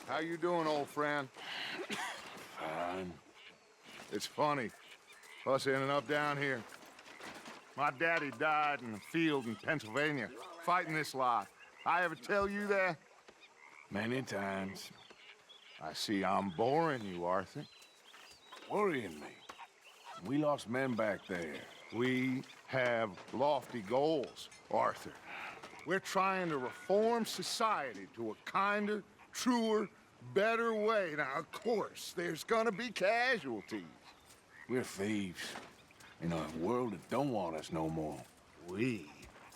How you doing, old friend? Fine. It's funny, us ending up down here. My daddy died in the field in Pennsylvania, fighting this lot. I ever tell you that? Many times. I see I'm boring you, Arthur. Worrying me. We lost men back there. We have lofty goals, Arthur. We're trying to reform society to a kinder, truer, better way. Now, of course, there's gonna be casualties. We're thieves. In a world that don't want us no more. We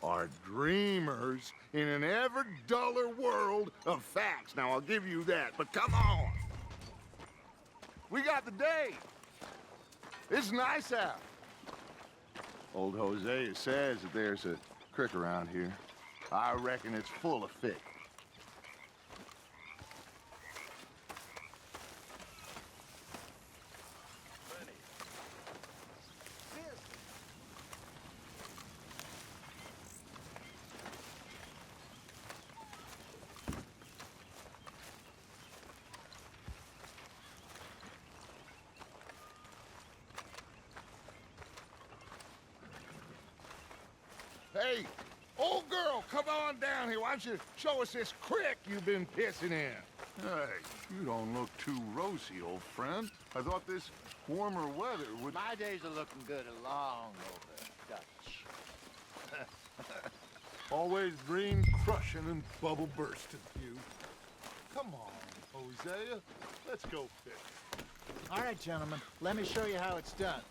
are dreamers in an ever duller world of facts. Now, I'll give you that, but come on. We got the day. It's nice out. Old Hosea says that there's a creek around here. I reckon it's full of fish. Hey, old girl, come on down here. Why don't you show us this creek you've been pissing in? Hey, you don't look too rosy, old friend. I thought this warmer weather would... My days are looking good along over Dutch. Always dream crushing and bubble bursting, you. Come on, Hosea. Let's go fish. All right, gentlemen, let me show you how it's done.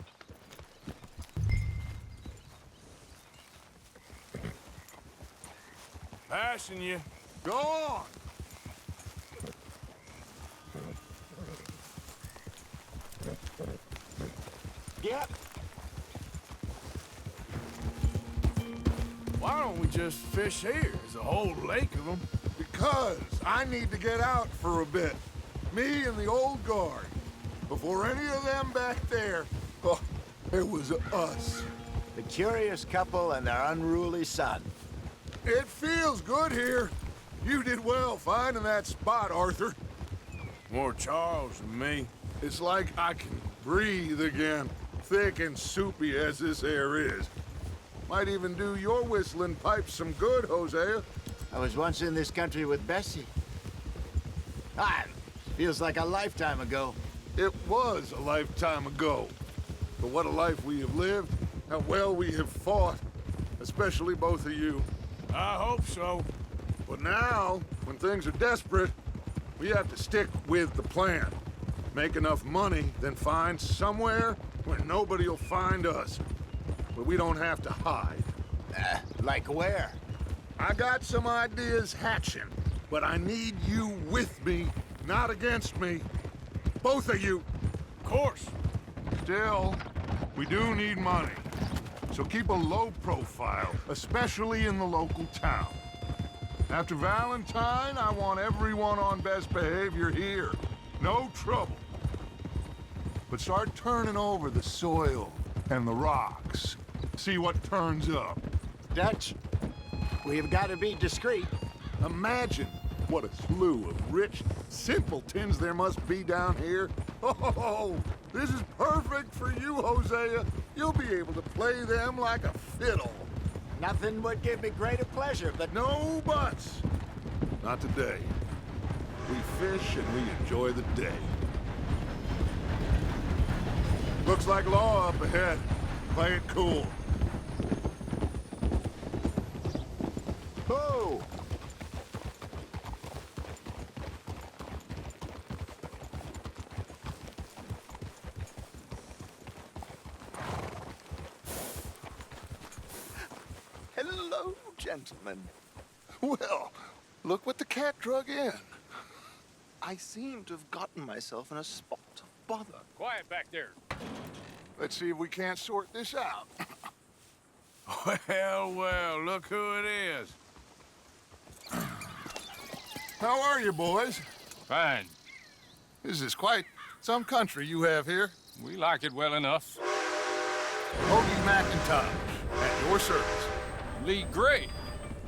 Passing you. Go on! Yep. Why don't we just fish here? There's a whole lake of them. Because I need to get out for a bit. Me and the old guard. Before any of them back there, oh, it was us. The curious couple and their unruly son. It feels good here. You did well finding that spot, Arthur. More Charles than me. It's like I can breathe again, thick and soupy as this air is. Might even do your whistling pipes some good, Hosea. I was once in this country with Bessie. Ah, feels like a lifetime ago. It was a lifetime ago. But what a life we have lived, how well we have fought, especially both of you. I hope so. But now, when things are desperate, we have to stick with the plan. Make enough money, then find somewhere where nobody will find us. Where we don't have to hide. Like where? I got some ideas hatching, but I need you with me, not against me. Both of you. Of course. Still, we do need money. So keep a low profile, especially in the local town. After Valentine, I want everyone on best behavior here. No trouble. But start turning over the soil and the rocks. See what turns up. Dutch, we've got to be discreet. Imagine what a slew of rich simpletons there must be down here. Oh, this is perfect for you, Hosea. You'll be able to play them like a fiddle. Nothing would give me greater pleasure, but No buts. Not today. We fish and we enjoy the day. Looks like law up ahead. Play it cool. Whoa! Hello, gentlemen. Well, look what the cat drug in. I seem to have gotten myself in a spot of bother. Quiet back there. Let's see if we can't sort this out. Well, well, look who it is. How are you, boys? Fine. This is quite some country you have here. We like it well enough. Hoagie McIntosh, at your service. Lee Gray.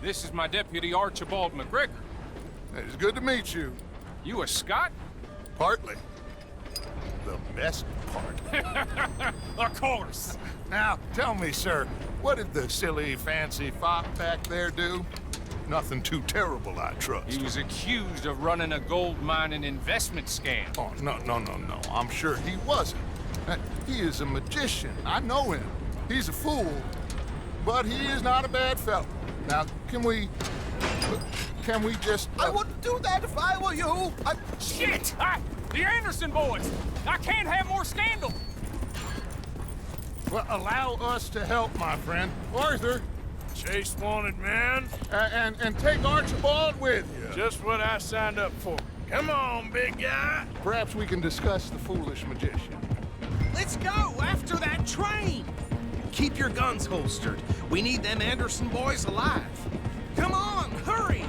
This is my deputy Archibald McGregor. It's good to meet you. You a Scot? Partly. The best part. Of course. Now, tell me, sir, what did the silly, fancy fop back there do? Nothing too terrible, I trust. He was accused of running a gold mining investment scam. Oh, no. I'm sure he wasn't. He is a magician. I know him. He's a fool, but he is not a bad fellow. Now, can we just... I wouldn't do that if I were you. Shit! The Anderson boys! I can't have more scandal! Well, allow us to help, my friend. Arthur, Chase wanted man. and take Archibald with you. Just what I signed up for. Come on, big guy. Perhaps we can discuss the foolish magician. Let's go after that train! Keep your guns holstered. We need them Anderson boys alive. Come on, hurry!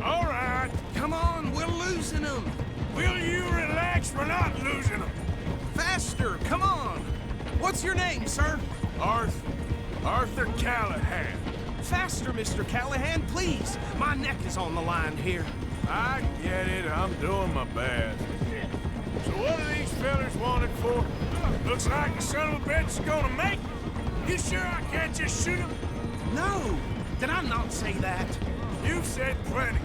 All right. Come on, we're losing them. Will you relax? We're not losing them. Faster, come on. What's your name, sir? Arthur Callahan. Faster, Mr. Callahan, please. My neck is on the line here. I get it. I'm doing my best. So what are these fellers wanted for? Looks like the son of a bitch is gonna make it. You sure I can't just shoot him? No, did I not say that? You've said plenty.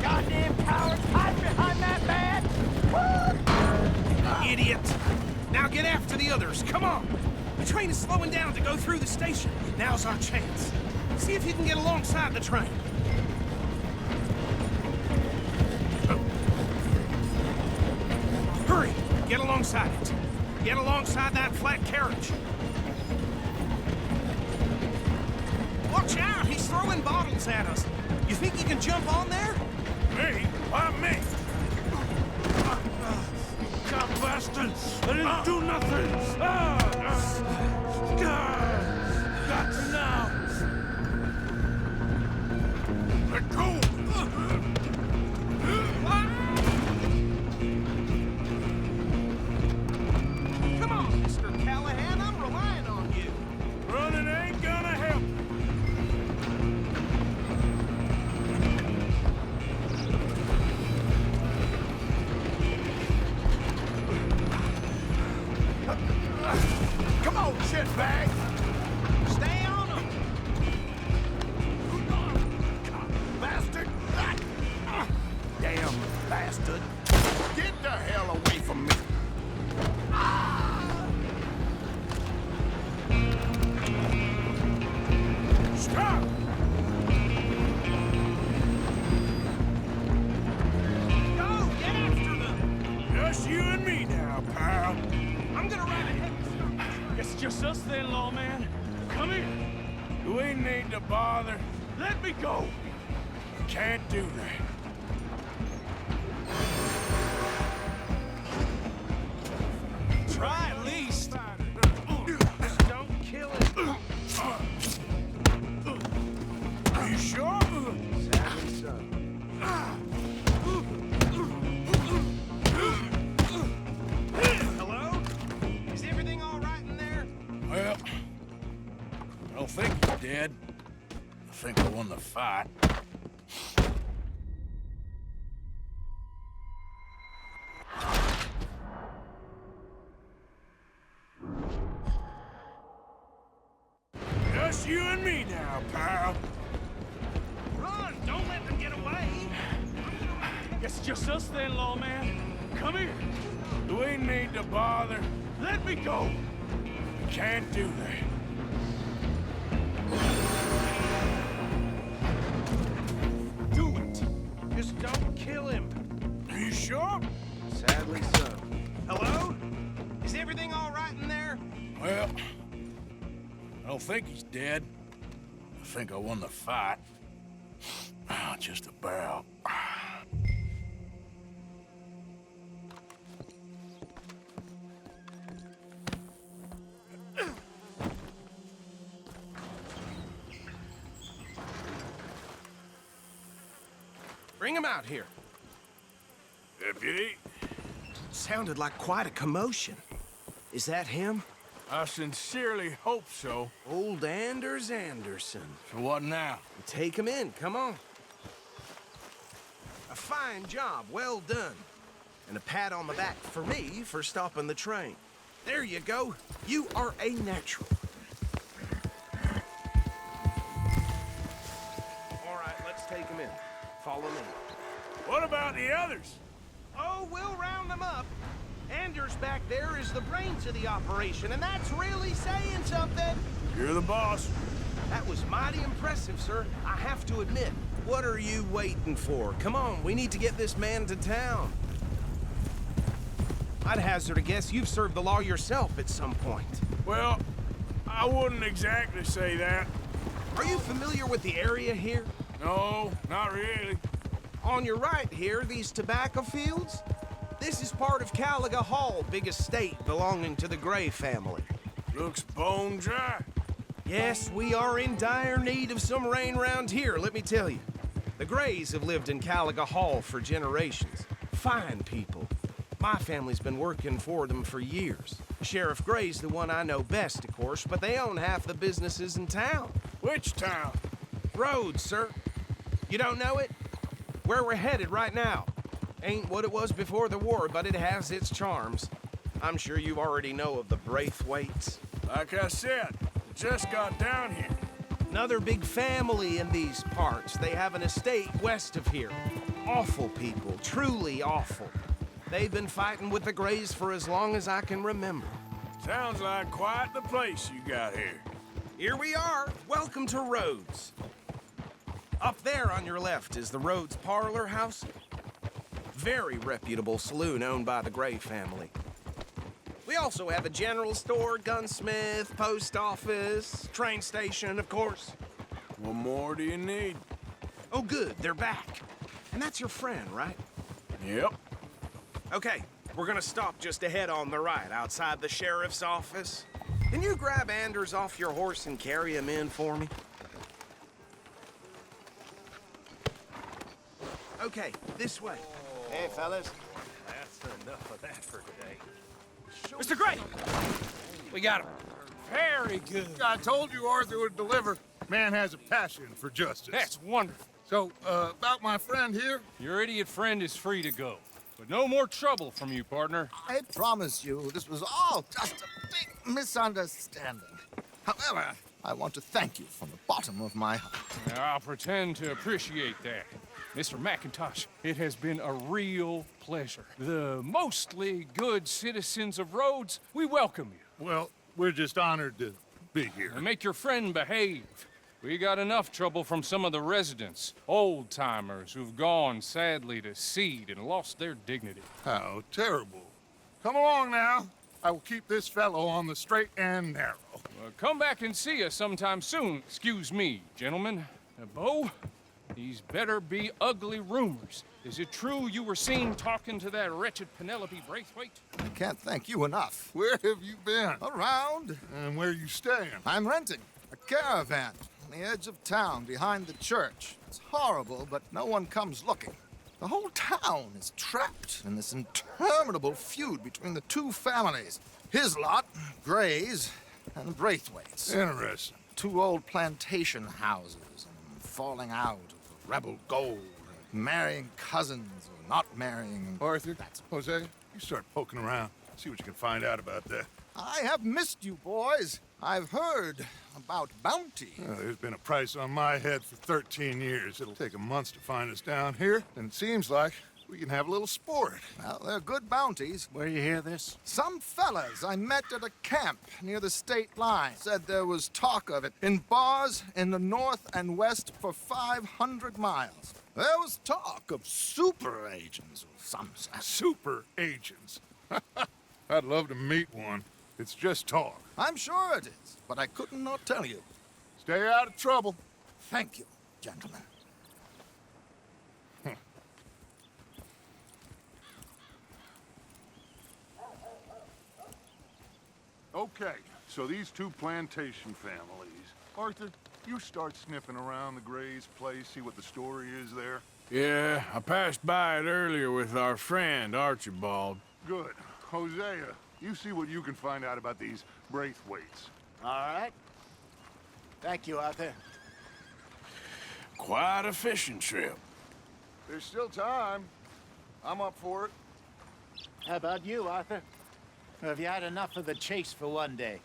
Goddamn cowards, hide behind that man! Idiot! Now get after the others, come on! The train is slowing down to go through the station. Now's our chance. See if you can get alongside the train. Hurry! Get alongside it. Get alongside that flat carriage. Watch out! He's throwing bottles at us. You think you can jump on there? Me? Why me? God bastard! I didn't do nothing! Got to now! Let go! Come on, Mr. Callahan, I'm relying on you. Running ain't gonna help. Come on, shitbag! Stay on him! Bastard! Damn bastard! Get the hell away from me! Stop! Go! Get after them! Just you and me now, pal. I'm gonna ride ahead and stop the train. It's just us then, lawman. Come here. We need to bother. Let me go. Can't do that. Try at least. Just don't kill him. Are you sure? Sadly so. Hello? Is everything all right in there? Well, I don't think he's dead. I think I won the fight. Just you and me now, pal. Run! Don't let them get away! It's just us then, lawman. Come here. We need to bother. Let me go. Can't do that. Do it! Just don't kill him. Are you sure? Sadly so. Hello? Is everything all right in there? Well, I don't think he's dead. I think I won the fight. Just about. Bring him out here. Deputy, Sounded like quite a commotion. Is that him? I sincerely hope so. Old Anders Anderson. So what now? Take him in, come on. fine job. Well done. And a pat on the back for me for stopping the train. There you go. You are a natural. All right, let's take him in. Follow me. What about the others? Oh, we'll round them up. Anders back there is the brains of the operation, and that's really saying something. You're the boss. That was mighty impressive, sir. I have to admit. What are you waiting for? Come on, we need to get this man to town. I'd hazard a guess you've served the law yourself at some point. Well, I wouldn't exactly say that. Are you familiar with the area here? No, not really. On your right here, these tobacco fields? This is part of Caliga Hall, big estate belonging to the Gray family. Looks bone dry. Yes, we are in dire need of some rain round here, let me tell you. The Grays have lived in Caliga Hall for generations. Fine people. My family's been working for them for years. Sheriff Gray's the one I know best, of course, but they own half the businesses in town. Which town? Rhodes, sir. You don't know it? Where we're headed right now. Ain't what it was before the war, but it has its charms. I'm sure you already know of the Braithwaites. Like I said, just got down here. Another big family in these parts. They have an estate west of here. Awful people, truly awful. They've been fighting with the Grays for as long as I can remember. Sounds like quite the place you got here. Here we are. Welcome to Rhodes. Up there on your left is the Rhodes Parlor House. Very reputable saloon owned by the Gray family. We also have a general store, gunsmith, post office, train station, of course. What more do you need? Oh, good, they're back. And that's your friend, right? Yep. Okay, we're gonna stop just ahead on the right, outside the sheriff's office. Can you grab Anders off your horse and carry him in for me? Okay, this way. Hey, fellas. That's enough of that for today. Mr. Gray! We got him. Very good. I told you Arthur would deliver. Man has a passion for justice. That's wonderful. So, about my friend here, Your idiot friend is free to go. But no more trouble from you, partner. I promise you this was all just a big misunderstanding. However, I want to thank you from the bottom of my heart. I'll pretend to appreciate that. Mr. McIntosh, it has been a real pleasure. The mostly good citizens of Rhodes, we welcome you. well, we're just honored to be here. And make your friend behave. We got enough trouble from some of the residents, old-timers who've gone, sadly, to seed and lost their dignity. How terrible. Come along now. I will keep this fellow on the straight and narrow. Come back and see us sometime soon. Excuse me, gentlemen. Bo, these better be ugly rumors. Is it true you were seen talking to that wretched Penelope Braithwaite? I can't thank you enough. Where have you been? Around, And where you staying? I'm renting a caravan on the edge of town behind the church. It's horrible, but no one comes looking. The whole town is trapped in this interminable feud between the two families. His lot, Gray's, and Braithwaite's. Interesting. Two old plantation houses and falling out of the rebel gold, and marrying cousins or not marrying. Arthur, Jose, you start poking around. See what you can find out about that. I have missed you, boys. I've heard about bounty. There's been a price on my head for 13 years. It'll take a month to find us down here, and it seems like we can have a little sport. Well, they're good bounties. Where you hear this? Some fellas I met at a camp near the state line said there was talk of it in bars in the north and west for 500 miles. There was talk of super agents of some sort. Super agents. I'd love to meet one. It's just talk. I'm sure it is, but I couldn't not tell you. Stay out of trouble. Thank you, gentlemen. Okay, so these two plantation families. Arthur, you start sniffing around the Gray's place, see what the story is there. Yeah, I passed by it earlier with our friend, Archibald. Good. Hosea, you see what you can find out about these Braithwaites. All right. Thank you, Arthur. Quite a fishing trip. There's still time. I'm up for it. How about you, Arthur? Or have you had enough of the chase for one day?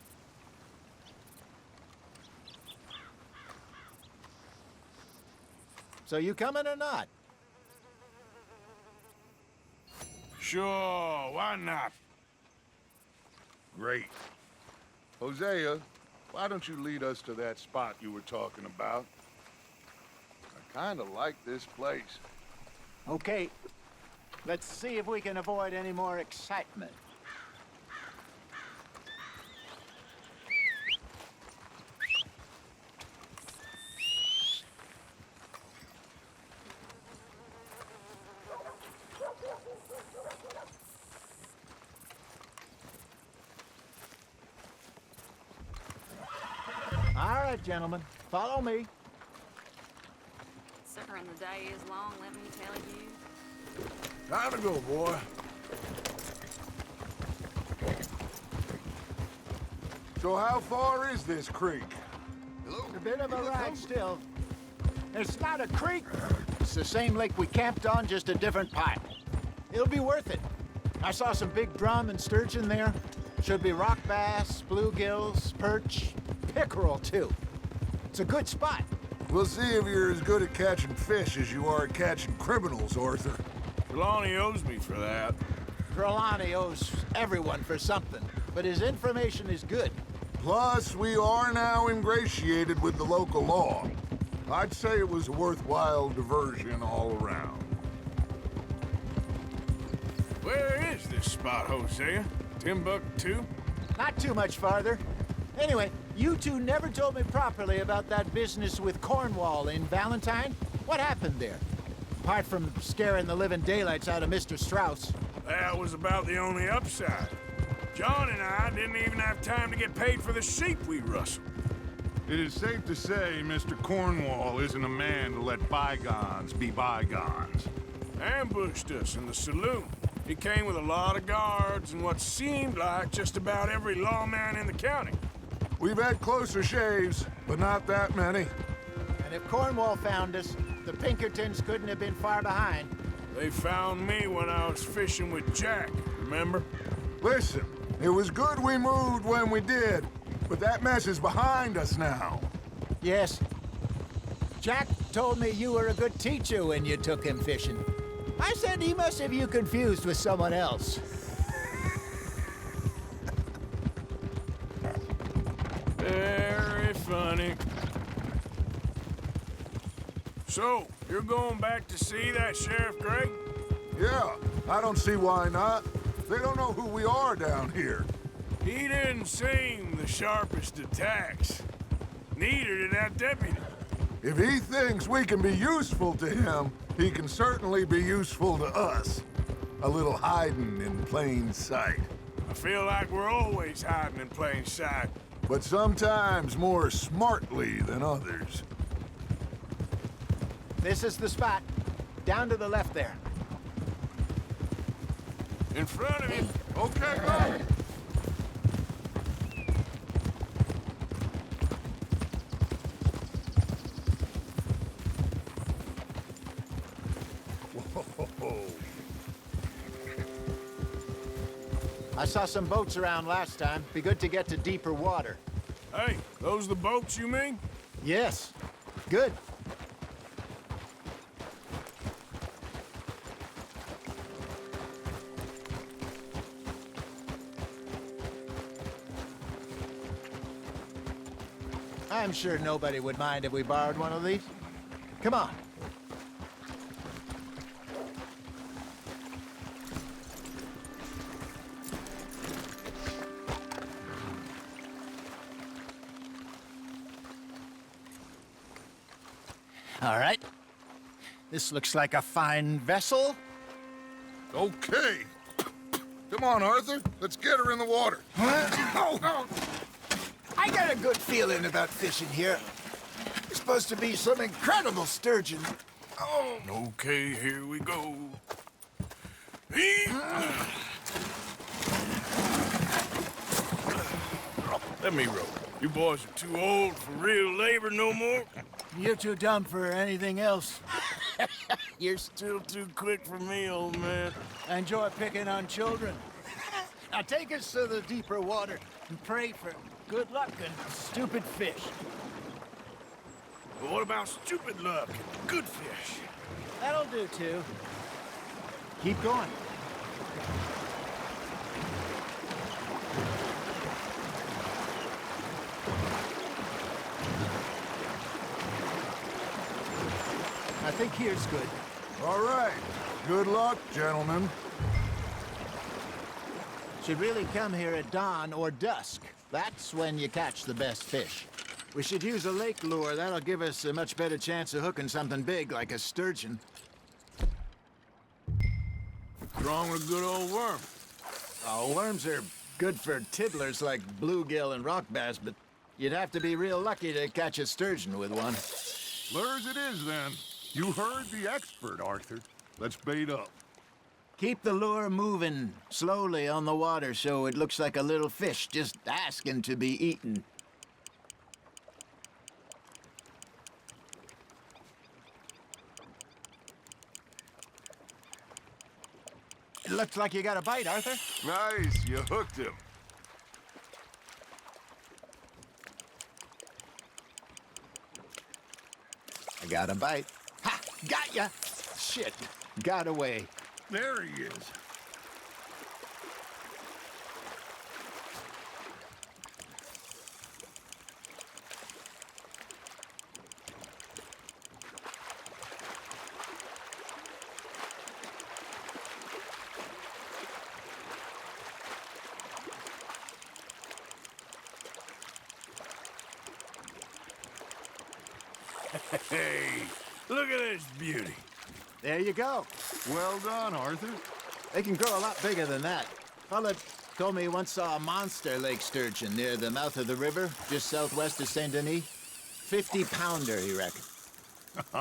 So you coming or not? Sure, why not? Great. Hosea, why don't you lead us to that spot you were talking about? I kind of like this place. Okay. Let's see if we can avoid any more excitement. All right, gentlemen, follow me. Suffering the day is long, let me tell you. Time to go, boy. So how far is this creek? A bit of a ride still. It's not a creek. It's the same lake we camped on, just a different pipe. It'll be worth it. I saw some big drum and sturgeon there. Should be rock bass, bluegills, perch, pickerel too. It's a good spot. We'll see if you're as good at catching fish as you are at catching criminals, Arthur. Treloni owes me for that. Treloni owes everyone for something, but his information is good. Plus, we are now ingratiated with the local law. I'd say it was a worthwhile diversion all around. Where is this spot, Hosea? Timbuktu? Not too much farther. Anyway, you two never told me properly about that business with Cornwall in Valentine. What happened there? Apart from scaring the living daylights out of Mr. Strauss. That was about the only upside. John and I didn't even have time to get paid for the sheep we rustled. It is safe to say Mr. Cornwall isn't a man to let bygones be bygones. Ambushed us in the saloon. He came with a lot of guards and what seemed like just about every lawman in the county. We've had closer shaves, but not that many. And if Cornwall found us, the Pinkertons couldn't have been far behind. They found me when I was fishing with Jack, remember? Listen, it was good we moved when we did, but that mess is behind us now. Yes. Jack told me you were a good teacher when you took him fishing. I said he must have you confused with someone else. Very funny. So, you're going back to see that Sheriff Gregg? Yeah, I don't see why not. They don't know who we are down here. He didn't seem the sharpest attacks. Neither did that deputy. If he thinks we can be useful to him, he can certainly be useful to us. A little hiding in plain sight. I feel like we're always hiding in plain sight. But sometimes more smartly than others. This is the spot. Down to the left there. In front of you. Okay, go! I saw some boats around last time. Be good to get to deeper water. Hey, those the boats you mean? Yes. Good. I'm sure nobody would mind if we borrowed one of these. Come on. All right. This looks like a fine vessel. Okay. Come on, Arthur. Let's get her in the water. Oh. I got a good feeling about fishing here. It's supposed to be some incredible sturgeon. Oh. Okay, here we go. Let me row. You boys are too old for real labor no more. You're too dumb for anything else. You're still too quick for me, old man. I enjoy picking on children. Now take us to the deeper water and pray for good luck and stupid fish. But what about stupid luck and good fish? That'll do, too. Keep going. I think here's good. All right. Good luck, gentlemen. Should really come here at dawn or dusk. That's when you catch the best fish. We should use a lake lure. That'll give us a much better chance of hooking something big like a sturgeon. What's wrong with a good old worm? Oh, worms are good for tiddlers like bluegill and rock bass, but you'd have to be real lucky to catch a sturgeon with one. Lures it is, then. You heard the expert, Arthur. Let's bait up. Keep the lure moving slowly on the water so it looks like a little fish just asking to be eaten. It looks like you got a bite, Arthur. Nice. You hooked him. I got a bite. Ha! Got ya! Shit. Got away. There he is. Hey, look at this beauty. There you go. Well done, Arthur. They can grow a lot bigger than that. Fella told me he once saw a monster lake sturgeon near the mouth of the river, just southwest of Saint Denis. 50-pounder, he reckoned.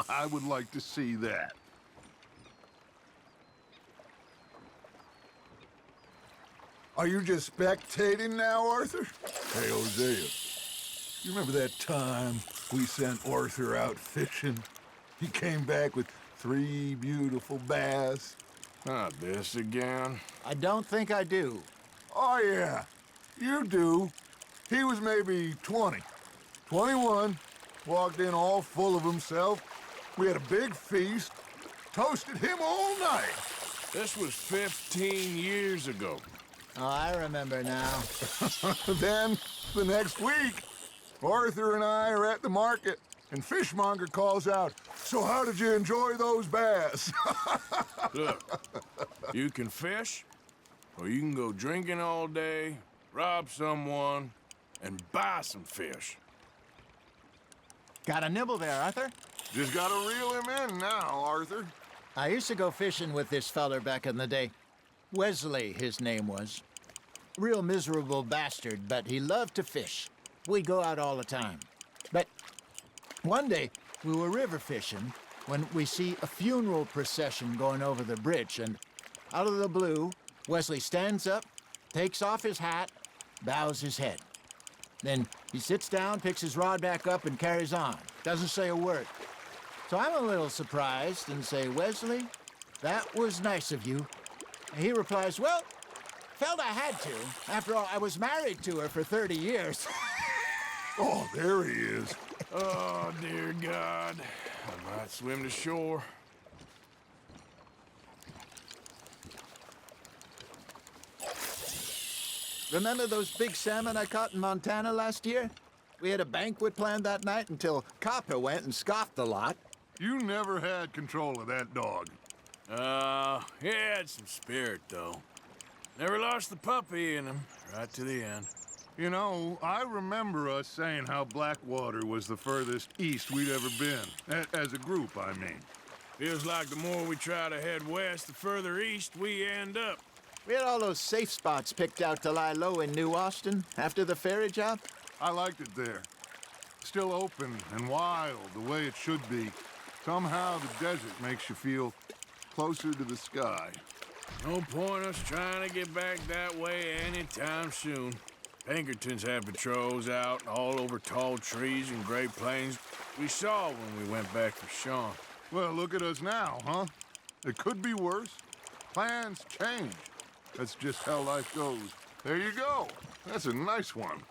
I would like to see that. Are you just spectating now, Arthur? Hey, Hosea. You remember that time we sent Arthur out fishing? He came back with 3 beautiful bass. Not this again. I don't think I do. Oh, yeah. You do. He was maybe 20. 21. Walked in all full of himself. We had a big feast. Toasted him all night. This was 15 years ago. Oh, I remember now. Then, the next week, Arthur and I are at the market, and Fishmonger calls out, "So how did you enjoy those bass?" Look, you can fish, or you can go drinking all day, rob someone, and buy some fish. Got a nibble there, Arthur? Just gotta reel him in now, Arthur. I used to go fishing with this feller back in the day. Wesley, his name was. Real miserable bastard, but he loved to fish. We'd go out all the time. But one day, we were river fishing when we see a funeral procession going over the bridge, and out of the blue, Wesley stands up, takes off his hat, bows his head. Then he sits down, picks his rod back up, and carries on. Doesn't say a word. So I'm a little surprised and say, "Wesley, that was nice of you." And he replies, "Well, felt I had to. After all, I was married to her for 30 years. Oh, there he is. Oh, dear God. I might swim to shore. Remember those big salmon I caught in Montana last year? We had a banquet planned that night until Copper went and scoffed the lot. You never had control of that dog. He had some spirit, though. Never lost the puppy in him, right to the end. You know, I remember us saying how Blackwater was the furthest east we'd ever been. As a group, I mean. Feels like the more we try to head west, the further east we end up. We had all those safe spots picked out to lie low in New Austin after the ferry job. I liked it there. Still open and wild, the way it should be. Somehow the desert makes you feel closer to the sky. No point us trying to get back that way anytime soon. Pinkertons have patrols out all over tall trees and Great Plains. We saw when we went back for Sean. Well, look at us now, huh? It could be worse. Plans change. That's just how life goes. There you go. That's a nice one.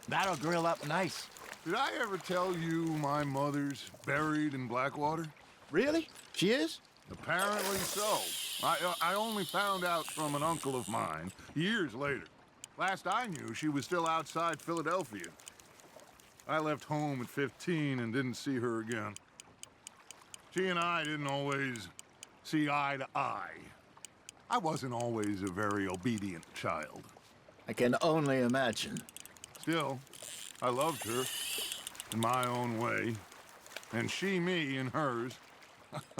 That'll grill up nice. Did I ever tell you my mother's buried in Blackwater? Really? She is? Apparently so. I only found out from an uncle of mine years later. Last I knew, she was still outside Philadelphia. I left home at 15 and didn't see her again. She and I didn't always see eye to eye. I wasn't always a very obedient child. I can only imagine. Still, I loved her in my own way, and she me in hers.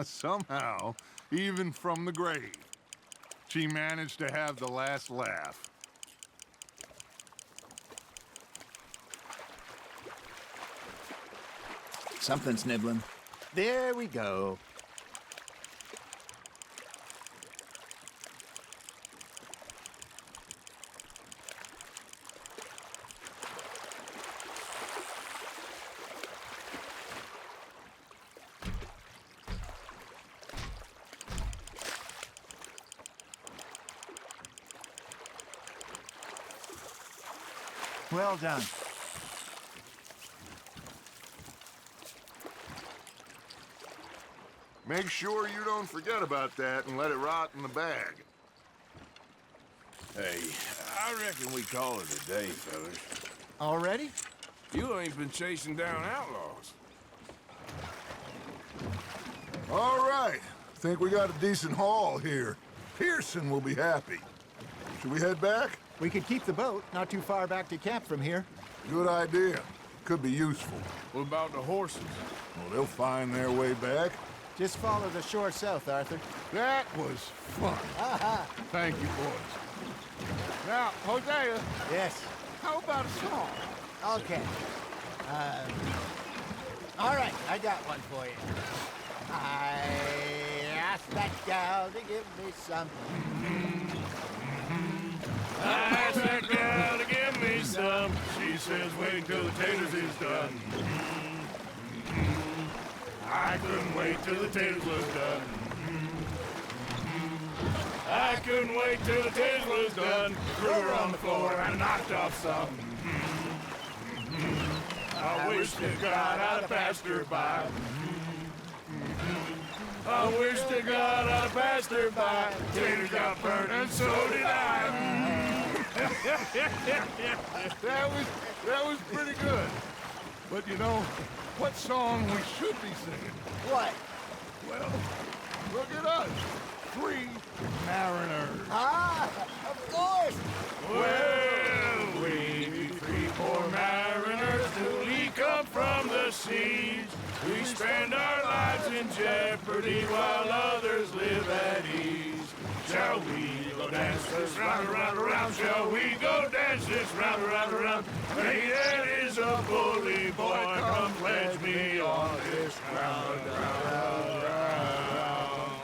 Somehow, even from the grave, she managed to have the last laugh. Something's nibbling. There we go. Well done. Make sure you don't forget about that and let it rot in the bag. Hey, I reckon we call it a day, fellas. Already? You ain't been chasing down outlaws. All right. Think we got a decent haul here. Pearson will be happy. Should we head back? We could keep the boat not too far back to camp from here. Good idea. Could be useful. What about the horses? Well, they'll find their way back. Just follow the shore south, Arthur. That was fun. Thank you, boys. Now, Hosea, Yes. how about a song? Okay. All right, I got one for you. I asked that gal to give me some. I asked that gal to give me some. She says wait till the taters is done. I couldn't wait till the taters was done. I couldn't wait till the taters was done. Threw her on the floor and knocked off some. I wish to God I'd have passed her by. I wish to God I'd have passed her by. Taters got burnt and so did I. That was pretty good. But you know, what song we should be singing? What? Well, look at us. 3 mariners. Ah, of course. Well, we 3 poor mariners newly come from the seas. We spend our lives in jeopardy while others live at ease. Shall we go dance this round, around, around? Shall we go dance this round, around, around? Hey, that is a bully boy. Come pledge me on this ground, ground, ground.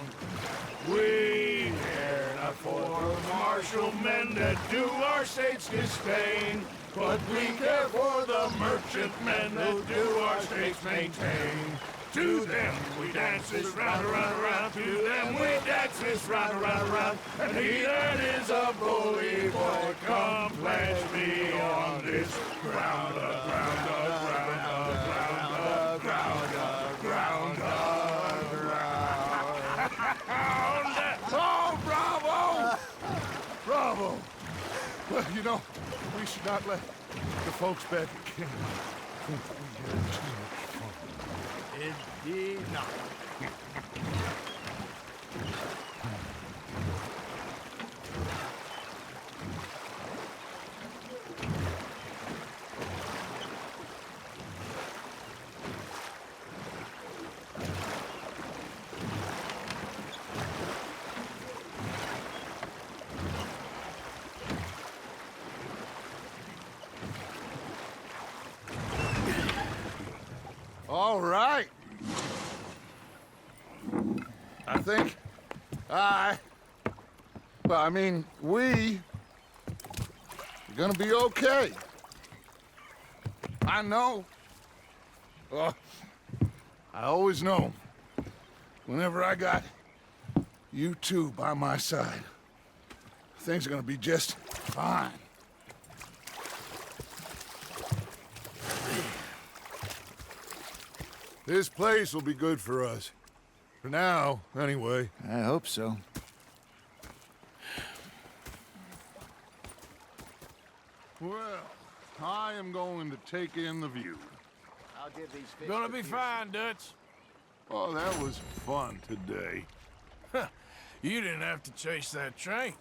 We care not for martial men that do our state's disdain, but we care for the merchantmen that do our state's maintain. To them we dance this round, around, around. To them we dance this round, around, around. And he that is a bully boy, come pledge me on this ground, ground, ground, ground, ground, ground, ground. Oh, bravo! Bravo! Well, you know, we should not let the folks back at camp think that we had too much fun. Indeed not. All right. I think we are gonna be okay. I know. I always know. Whenever I got you two by my side, things are gonna be just fine. This place will be good for us. For now, anyway. I hope so. Well, I am going to take in the view. I'll give these fish Gonna to be Pearson. fine, Dutch. Oh, that was fun today. You didn't have to chase that train.